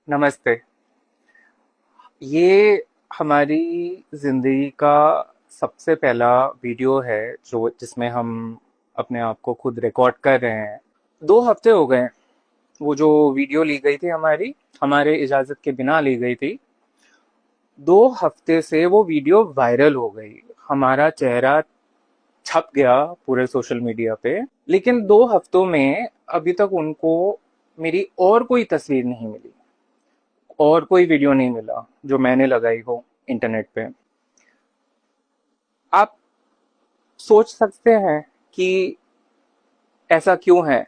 नमस्ते। ये हमारी ज़िंदगी का सबसे पहला वीडियो है जो जिसमें हम अपने आप को खुद रिकॉर्ड कर रहे हैं। 2 हफ्ते हो गए हैं, वो जो वीडियो ली गई थी हमारे इजाज़त के बिना ली गई थी। 2 हफ्ते से वो वीडियो वायरल हो गई। हमारा चेहरा छप गया पूरे सोशल मीडिया पे। लेकिन 2 हफ्तों में अभी तक उनको मेरी और कोई तस्वीर नहीं मिली, और कोई वीडियो नहीं मिला जो मैंने लगाई हो इंटरनेट पे। आप सोच सकते हैं कि ऐसा क्यों है,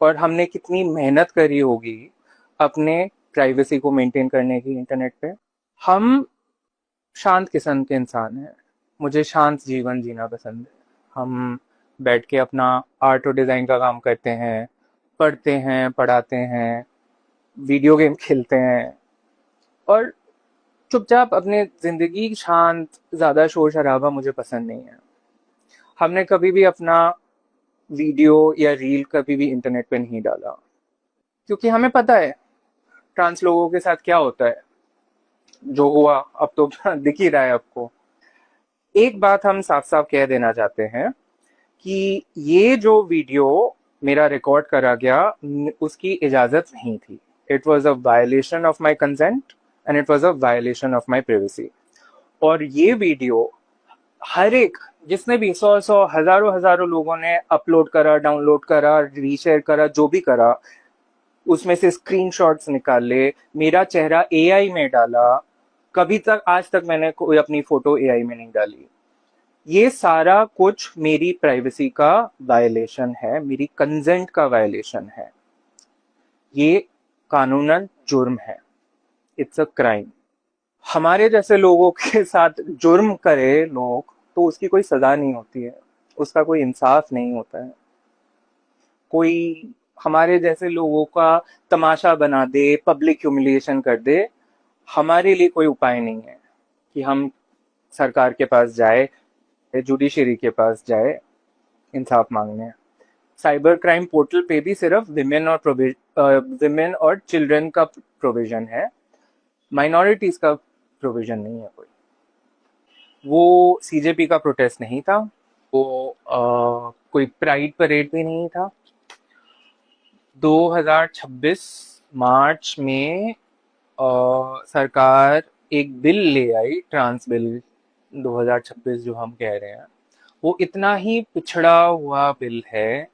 और हमने कितनी मेहनत करी होगी अपने प्राइवेसी को मेंटेन करने की इंटरनेट पे। हम शांत किस्म के इंसान हैं। मुझे शांत जीवन जीना पसंद है। हम बैठ के अपना आर्ट और डिज़ाइन का काम करते हैं, पढ़ते हैं, पढ़ाते हैं, वीडियो गेम खेलते हैं और चुपचाप अपने ज़िंदगी शांत। ज़्यादा शोर शराबा मुझे पसंद नहीं है। हमने कभी भी अपना वीडियो या रील कभी भी इंटरनेट पे नहीं डाला, क्योंकि हमें पता है ट्रांस लोगों के साथ क्या होता है। जो हुआ अब तो दिख ही रहा है आपको। एक बात हम साफ साफ कह देना चाहते हैं कि ये जो वीडियो मेरा रिकॉर्ड करा गया, उसकी इजाजत नहीं थी। It was a violation of my consent and it was a violation of my privacy. और ये वीडियो हर एक, जिसने भी सौ सौ हजारों हजारों लोगों ने अपलोड करा, डाउनलोड करा, रीशेयर करा, जो भी करा, उसमें से स्क्रीनशॉट्स निकाले, मेरा चेहरा एआई में डाला। कभी तक आज तक मैंने कोई अपनी फोटो एआई में नहीं डाली। ये सारा कुछ मेरी प्राइवेसी का वायलेशन है, मेरी कंसेंट का वायलेशन है। ये कानूनन जुर्म है। It's a crime. हमारे जैसे लोगों के साथ जुर्म करे लोग तो उसकी कोई सजा नहीं होती है, उसका कोई इंसाफ नहीं होता है। कोई हमारे जैसे लोगों का तमाशा बना दे, पब्लिक ह्यूमिलिएशन कर दे, हमारे लिए कोई उपाय नहीं है कि हम सरकार के पास जाए, जुडिशरी के पास जाए इंसाफ मांगने। साइबर क्राइम पोर्टल पे भी सिर्फ विमेन और चिल्ड्रन का प्रोविजन है, माइनॉरिटीज का प्रोविजन नहीं है कोई। वो सीजेपी का प्रोटेस्ट नहीं था, वो कोई प्राइड परेड भी नहीं था। 2026 मार्च में सरकार एक बिल ले आई, ट्रांस बिल 2026 जो हम कह रहे हैं। वो इतना ही पिछड़ा हुआ बिल है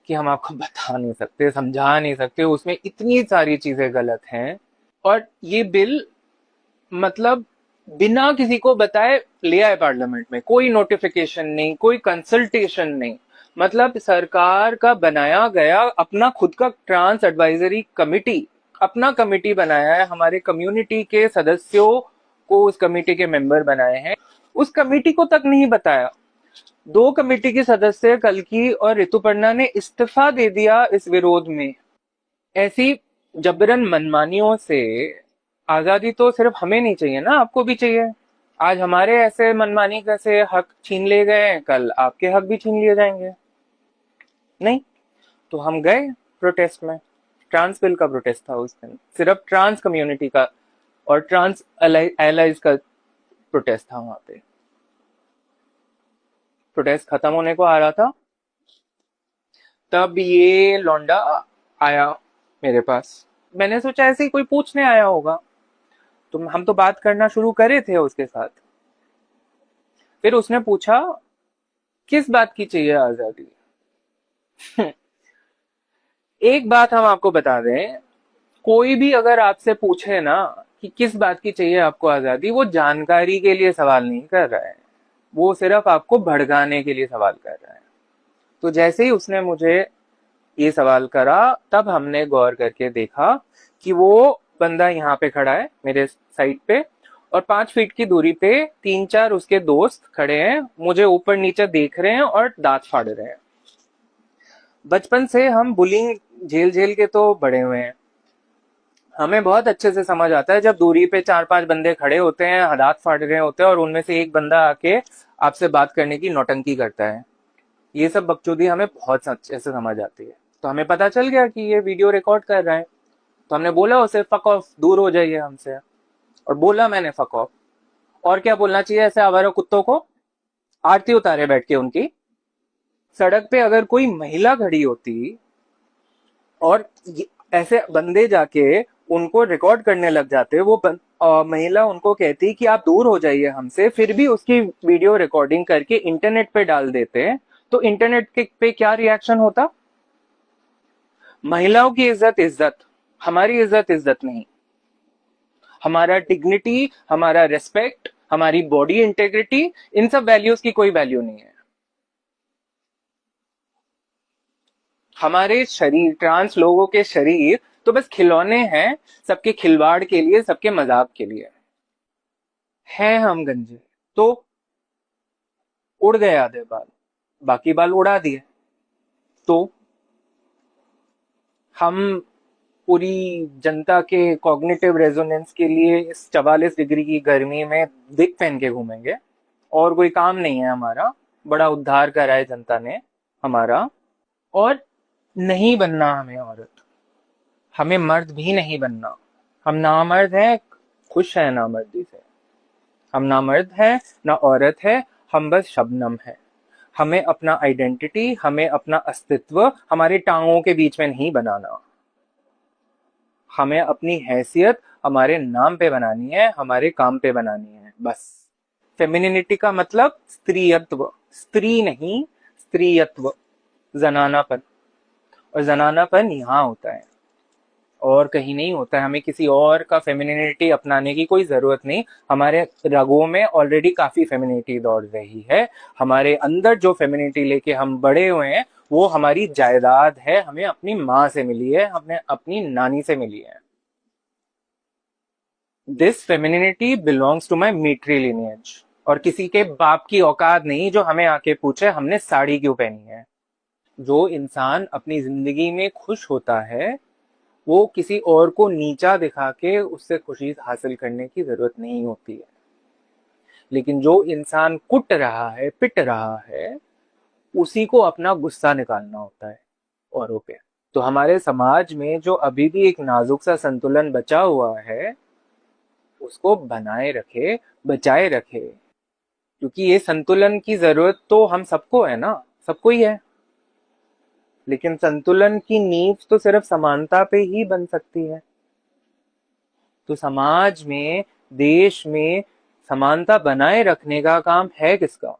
कि हम आपको बता नहीं सकते, समझा नहीं सकते। उसमें इतनी सारी चीजें गलत हैं। और ये बिल, मतलब, बिना किसी को बताए ले आए पार्लियामेंट में, कोई नोटिफिकेशन नहीं, कोई कंसल्टेशन नहीं। मतलब सरकार का बनाया गया अपना खुद का ट्रांस एडवाइजरी कमिटी, अपना कमिटी बनाया है, हमारे कम्युनिटी के सदस्यों को उस कमिटी के मेंबर बनाए हैं, उस कमिटी को तक नहीं बताया। 2 कमेटी के सदस्य कल्कि और ऋतुपर्णा ने इस्तीफा दे दिया इस विरोध में। ऐसी जबरन मनमानियों से आजादी तो सिर्फ हमें नहीं चाहिए ना, आपको भी चाहिए। आज हमारे ऐसे मनमानी कैसे हक छीन ले गए, कल आपके हक भी छीन लिए जाएंगे। नहीं, तो हम गए प्रोटेस्ट में। ट्रांस बिल का प्रोटेस्ट था उस दिन, सिर्फ ट्रांस कम्युनिटी का और ट्रांस एलाइज का प्रोटेस्ट था वहां पे। प्रोटेस्ट खत्म होने को आ रहा था, तब ये लौंडा आया मेरे पास। मैंने सोचा ऐसे ही कोई पूछने आया होगा, तो हम तो बात करना शुरू करे थे उसके साथ। फिर उसने पूछा किस बात की चाहिए आजादी। एक बात हम आपको बता दें, कोई भी अगर आपसे पूछे ना कि किस बात की चाहिए आपको आजादी, वो जानकारी के लिए सवाल नहीं कर रहा है, वो सिर्फ आपको भड़काने के लिए सवाल कर रहा है। तो जैसे ही उसने मुझे ये सवाल करा, तब हमने गौर करके देखा कि वो बंदा यहाँ पे खड़ा है मेरे साइड पे, और 5 फीट की दूरी पे 3-4 उसके दोस्त खड़े हैं, मुझे ऊपर नीचे देख रहे हैं और दांत फाड़ रहे हैं। बचपन से हम बुलिंग झेल झेल के तो बड़े हुए हैं। हमें बहुत अच्छे से समझ आता है जब दूरी पे 4-5 बंदे खड़े होते हैं, दांत फाड़ रहे होते हैं, और उनमें से एक बंदा आके आपसे बात करने की नौटंकी करता है। ये सब बकचोदी हमें बहुत अच्छे से समझ आती है। तो हमें पता चल गया कि ये वीडियो रिकॉर्ड कर रहा है। तो हमने बोला उसे फक ऑफ, दूर हो जाइए हमसे। और बोला मैंने फक ऑफ। और क्या बोलना चाहिए ऐसे आवारा कुत्तों को? आरती उतारे बैठ के उनकी। सड़क पे अगर कोई महिला खड़ी होती और ऐसे बंदे जाके उनको रिकॉर्ड करने लग जाते, वो महिला उनको कहती कि आप दूर हो जाइए हमसे, फिर भी उसकी वीडियो रिकॉर्डिंग करके इंटरनेट पे डाल देते, तो इंटरनेट पे क्या रिएक्शन होता? महिलाओं की इज्जत इज्जत, हमारी इज्जत इज्जत नहीं। हमारा डिग्निटी, हमारा रेस्पेक्ट, हमारी बॉडी इंटेग्रिटी, इन सब वैल्यूज की कोई वैल्यू नहीं है। हमारे शरीर, ट्रांस लोगों के शरीर तो बस खिलौने हैं, सबके खिलवाड़ के लिए, सबके मजाक के लिए। है हम गंजे तो उड़ गए आधे बाल, बाकी बाल उड़ा दिए। तो हम पूरी जनता के कॉग्निटिव रेजोनेंस के लिए इस 44 डिग्री की गर्मी में विग पहन के घूमेंगे, और कोई काम नहीं है हमारा। बड़ा उद्धार करा है जनता ने हमारा। और नहीं बनना हमें औरत, हमें मर्द भी नहीं बनना। हम नामर्द हैं, खुश हैं नामर्दी से। हम ना मर्द हैं, ना औरत है, हम बस शबनम है। हमें अपना आइडेंटिटी, हमें अपना अस्तित्व हमारी टांगों के बीच में नहीं बनाना। हमें अपनी हैसियत हमारे नाम पे बनानी है, हमारे काम पे बनानी है, बस। फेमिनिनिटी का मतलब स्त्रीयत्व, स्त्री नहीं, स्त्रीयत्व, जनानापन। और जनानापन यहाँ होता है, और कहीं नहीं होता है। हमें किसी और का फेमिनिनिटी अपनाने की कोई जरूरत नहीं। हमारे रगों में ऑलरेडी काफी फेमिनिटी दौड़ रही है। हमारे अंदर जो फेमिनिटी लेके हम बड़े हुए हैं, वो हमारी जायदाद है, हमें अपनी माँ से मिली है, हमें अपनी नानी से मिली है। This femininity belongs to my matrilineage. और किसी के बाप की औकात नहीं जो हमें आके पूछे हमने साड़ी क्यों पहनी है। जो इंसान अपनी जिंदगी में खुश होता है, वो किसी और को नीचा दिखा के उससे खुशी हासिल करने की जरूरत नहीं होती है। लेकिन जो इंसान कुट रहा है, पिट रहा है, उसी को अपना गुस्सा निकालना होता है औरों पे। तो हमारे समाज में जो अभी भी एक नाजुक सा संतुलन बचा हुआ है, उसको बनाए रखे, बचाए रखे। क्योंकि ये संतुलन की जरूरत तो हम सबको है ना, सबको ही है। लेकिन संतुलन की नींव तो सिर्फ समानता पे ही बन सकती है। तो समाज में, देश में समानता बनाए रखने का काम है किसका?